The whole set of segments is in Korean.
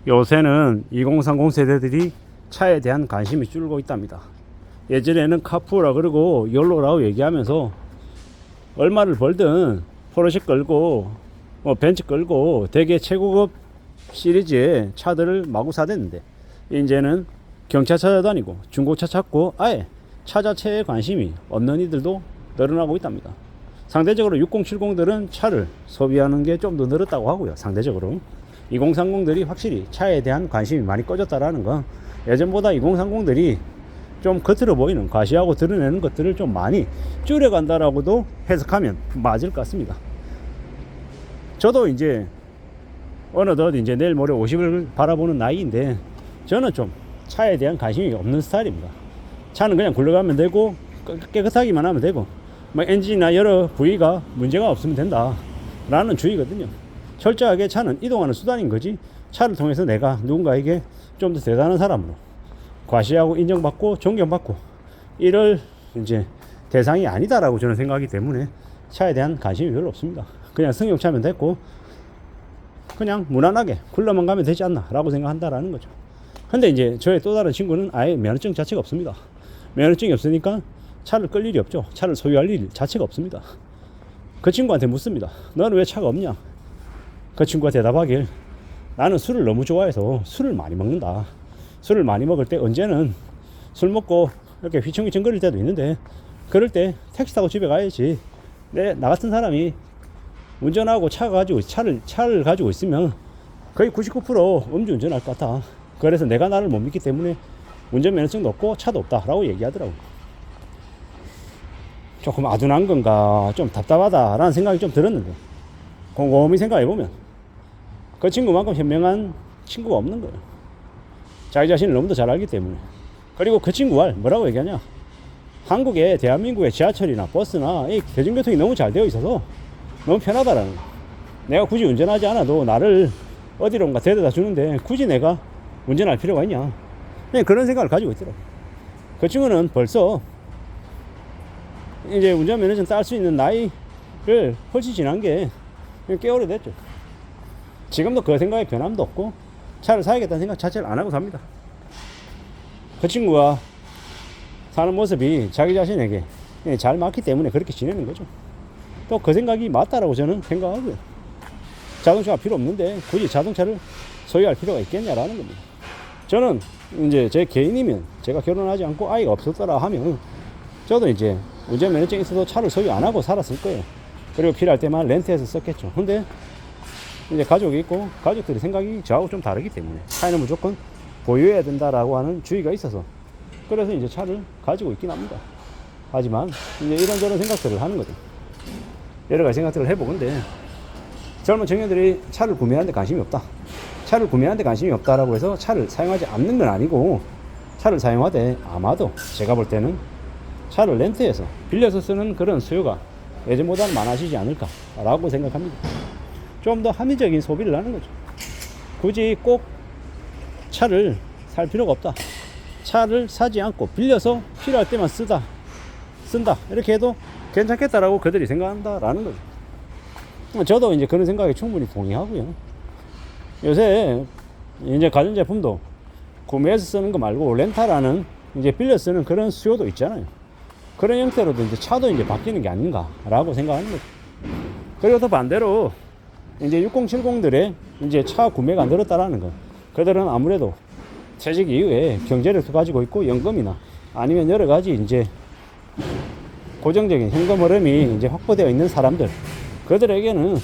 요새는 2030 세대들이 차에 대한 관심이 줄고 있답니다. 예전에는 카푸라 그러고 욜로라고 얘기하면서 얼마를 벌든 포르쉐 끌고 벤츠 끌고 되게 최고급 시리즈의 차들을 마구 사댔는데, 이제는 경차 찾아다니고 중고차 찾고 아예 차 자체에 관심이 없는 이들도 늘어나고 있답니다. 상대적으로 6070들은 차를 소비하는 게 좀 더 늘었다고 하고요. 상대적으로 2030들이 확실히 차에 대한 관심이 많이 꺼졌다라는 건, 예전보다 2030들이 좀 겉으로 보이는 과시하고 드러내는 것들을 좀 많이 줄여간다라고도 해석하면 맞을 것 같습니다. 저도 이제 어느덧 이제 내일 모레 50을 바라보는 나이인데, 저는 좀 차에 대한 관심이 없는 스타일입니다. 차는 그냥 굴러가면 되고 깨끗하기만 하면 되고 엔진이나 여러 부위가 문제가 없으면 된다 라는 주의거든요. 철저하게 차는 이동하는 수단인 거지, 차를 통해서 내가 누군가에게 좀 더 대단한 사람으로 과시하고 인정받고 존경받고 이럴 이제 대상이 아니다라고 저는 생각하기 때문에 차에 대한 관심이 별로 없습니다. 그냥 승용차면 됐고 그냥 무난하게 굴러만 가면 되지 않나 라고 생각한다라는 거죠. 근데 이제 저의 또 다른 친구는 아예 면허증 자체가 없습니다. 면허증이 없으니까 차를 끌 일이 없죠. 차를 소유할 일 자체가 없습니다. 그 친구한테 묻습니다. 너는 왜 차가 없냐? 그 친구가 대답하길, 나는 술을 너무 좋아해서 술을 많이 먹는다. 술을 많이 먹을 때 언제는 술 먹고 이렇게 휘청휘청 거릴 때도 있는데, 그럴 때 택시 타고 집에 가야지. 나 같은 사람이 운전하고 차를 가지고 있으면 거의 99% 음주운전할 것 같아. 그래서 내가 나를 못 믿기 때문에 운전면허증도 없고 차도 없다 라고 얘기하더라고. 조금 아둔한 건가 좀 답답하다 라는 생각이 좀 들었는데, 곰곰이 생각해보면 그 친구만큼 현명한 친구가 없는 거예요. 자기 자신을 너무도 잘 알기 때문에. 그리고 그 친구가 뭐라고 얘기하냐, 한국에 대한민국의 지하철이나 버스나 이 대중교통이 너무 잘 되어 있어서 너무 편하다라는 거예요. 내가 굳이 운전하지 않아도 나를 어디론가 데려다 주는데 굳이 내가 운전할 필요가 있냐, 그냥 그런 생각을 가지고 있더라고요. 그 친구는 벌써 이제 운전면허증 딸 수 있는 나이를 훨씬 지난 게 꽤 오래됐죠. 지금도 그 생각에 변함도 없고 차를 사야겠다는 생각 자체를 안 하고 삽니다. 그 친구가 사는 모습이 자기 자신에게 잘 맞기 때문에 그렇게 지내는 거죠. 또 그 생각이 맞다라고 저는 생각하고요. 자동차가 필요 없는데 굳이 자동차를 소유할 필요가 있겠냐라는 겁니다. 저는 이제 제 개인이면, 제가 결혼하지 않고 아이가 없었더라 하면 저도 이제 운전면허증이 있어도 차를 소유 안 하고 살았을 거예요. 그리고 필요할 때만 렌트해서 썼겠죠. 근데 이제 가족이 있고 가족들의 생각이 저하고 좀 다르기 때문에 차는 무조건 보유해야 된다라고 하는 주의가 있어서 그래서 이제 차를 가지고 있긴 합니다. 하지만 이제 이런저런 생각들을 하는 거죠. 여러 가지 생각들을 해보건데, 젊은 청년들이 차를 구매하는 데 관심이 없다. 차를 구매하는 데 관심이 없다라고 해서 차를 사용하지 않는 건 아니고, 차를 사용하되 아마도 제가 볼 때는 차를 렌트해서 빌려서 쓰는 그런 수요가 예전보다는 많아지지 않을까라고 생각합니다. 좀 더 합리적인 소비를 하는 거죠. 굳이 꼭 차를 살 필요가 없다. 차를 사지 않고 빌려서 필요할 때만 쓴다. 이렇게 해도 괜찮겠다라고 그들이 생각한다라는 거죠. 저도 이제 그런 생각에 충분히 동의하고요. 요새 이제 가전제품도 구매해서 쓰는 거 말고 렌탈하는, 이제 빌려 쓰는 그런 수요도 있잖아요. 그런 형태로도 이제 차도 이제 바뀌는 게 아닌가라고 생각하는 거죠. 그리고 또 반대로 이제 6070들의 이제 차 구매가 늘었다라는 거, 그들은 아무래도 퇴직 이후에 경제력도 가지고 있고 연금이나 아니면 여러 가지 이제 고정적인 현금 흐름이 이제 확보되어 있는 사람들, 그들에게는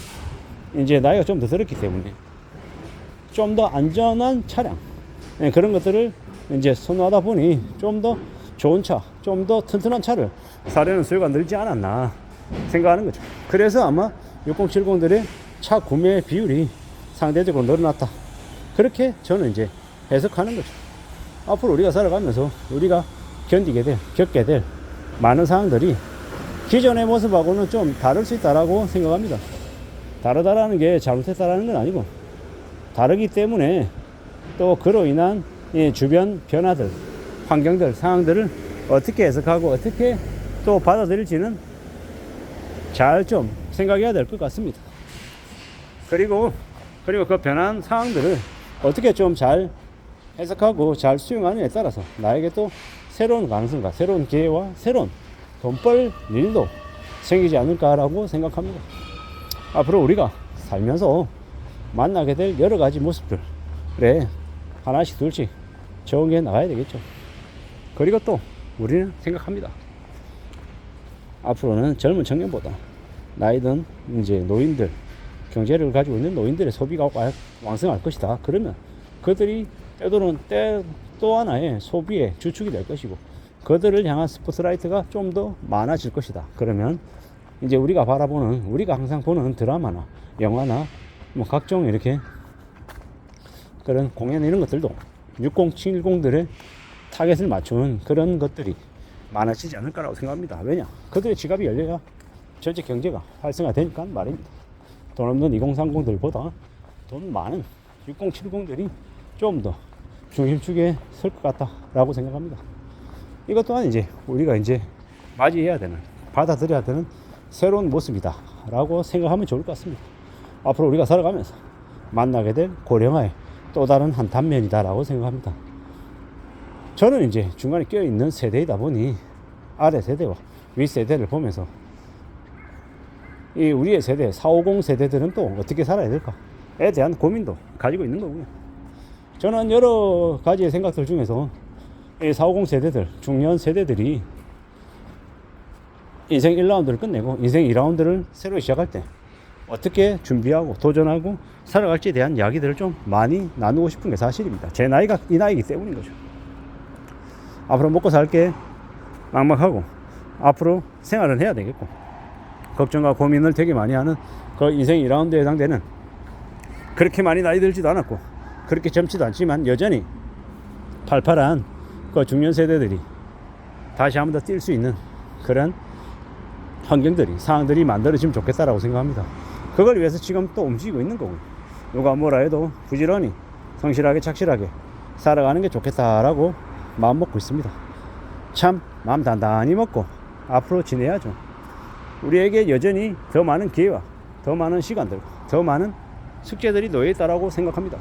이제 나이가 좀 더 들었기 때문에 좀 더 안전한 차량, 그런 것들을 이제 선호하다 보니 좀 더 좋은 차, 좀 더 튼튼한 차를 사려는 수요가 늘지 않았나 생각하는 거죠. 그래서 아마 6070들의 차 구매 비율이 상대적으로 늘어났다, 그렇게 저는 이제 해석하는 거죠. 앞으로 우리가 살아가면서 우리가 겪게 될 많은 상황들이 기존의 모습하고는 좀 다를 수 있다라고 생각합니다. 다르다라는 게 잘못했다라는 건 아니고, 다르기 때문에 또 그로 인한 주변 변화들, 환경들, 상황들을 어떻게 해석하고 어떻게 또 받아들일지는 잘 좀 생각해야 될 것 같습니다. 그리고 그 변한 상황들을 어떻게 좀 잘 해석하고 잘 수용하느냐에 따라서 나에게 또 새로운 가능성과 새로운 기회와 새로운 돈 벌 일도 생기지 않을까라고 생각합니다. 앞으로 우리가 살면서 만나게 될 여러 가지 모습들에 하나씩 둘씩 적응해 나가야 되겠죠. 그리고 또 우리는 생각합니다. 앞으로는 젊은 청년보다 나이든 이제 노인들, 경제를 가지고 있는 노인들의 소비가 왕성할 것이다. 그러면 그들이 때로는 또 하나의 소비의 주축이 될 것이고 그들을 향한 스포트라이트가 좀 더 많아질 것이다. 그러면 이제 우리가 항상 보는 드라마나 영화나 뭐 각종 이렇게 그런 공연 이런 것들도 6070들의 타겟을 맞춘 그런 것들이 많아지지 않을까라고 생각합니다. 왜냐? 그들의 지갑이 열려야 전체 경제가 활성화되니까 말입니다. 돈 없는 2030들보다 돈 많은 6070들이 좀 더 중심축에 설 것 같다라고 생각합니다. 이것 또한 이제 우리가 이제 맞이해야 되는, 받아들여야 되는 새로운 모습이다 라고 생각하면 좋을 것 같습니다. 앞으로 우리가 살아가면서 만나게 될 고령화의 또 다른 한 단면이다 라고 생각합니다. 저는 이제 중간에 껴있는 세대이다 보니 아래 세대와 위 세대를 보면서 이 우리의 세대 450 세대들은 또 어떻게 살아야 될까에 대한 고민도 가지고 있는 거고요. 저는 여러 가지의 생각들 중에서 이 450 세대들, 중년 세대들이 인생 1라운드를 끝내고 인생 2라운드를 새로 시작할 때 어떻게 준비하고 도전하고 살아갈지에 대한 이야기들을 좀 많이 나누고 싶은 게 사실입니다. 제 나이가 이 나이기 때문인 거죠. 앞으로 먹고 살게 막막하고 앞으로 생활은 해야 되겠고 걱정과 고민을 되게 많이 하는 그 인생 2라운드에 해당되는 그렇게 많이 나이 들지도 않았고 그렇게 젊지도 않지만 여전히 팔팔한 그 중년 세대들이 다시 한 번 더 뛸 수 있는 그런 상황들이 만들어지면 좋겠다라고 생각합니다. 그걸 위해서 지금 또 움직이고 있는 거고요. 누가 뭐라 해도 부지런히 성실하게 착실하게 살아가는 게 좋겠다라고 마음 먹고 있습니다. 참 마음 단단히 먹고 앞으로 지내야죠. 우리에게 여전히 더 많은 기회와 더 많은 시간들, 더 많은 숙제들이 놓여 있다라고 생각합니다.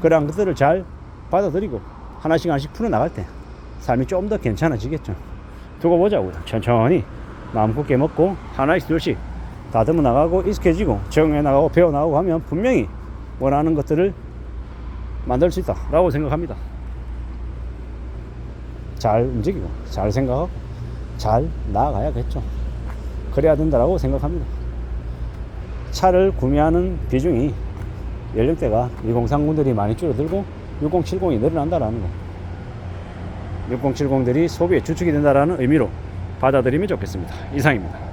그런 것들을 잘 받아들이고 하나씩 풀어나갈 때 삶이 좀 더 괜찮아지겠죠. 두고 보자고요. 천천히 마음 굳게 먹고 하나씩 둘씩 다듬어 나가고 익숙해지고 적응해 나가고 배워 나가고 하면 분명히 원하는 것들을 만들 수 있다라고 생각합니다. 잘 움직이고 잘 생각하고 잘 나아가야겠죠. 그래야 된다라고 생각합니다. 차를 구매하는 비중이 연령대가 2030들이 많이 줄어들고 6070이 늘어난다라는 거, 6070들이 소비의 주축이 된다라는 의미로 받아들이면 좋겠습니다. 이상입니다.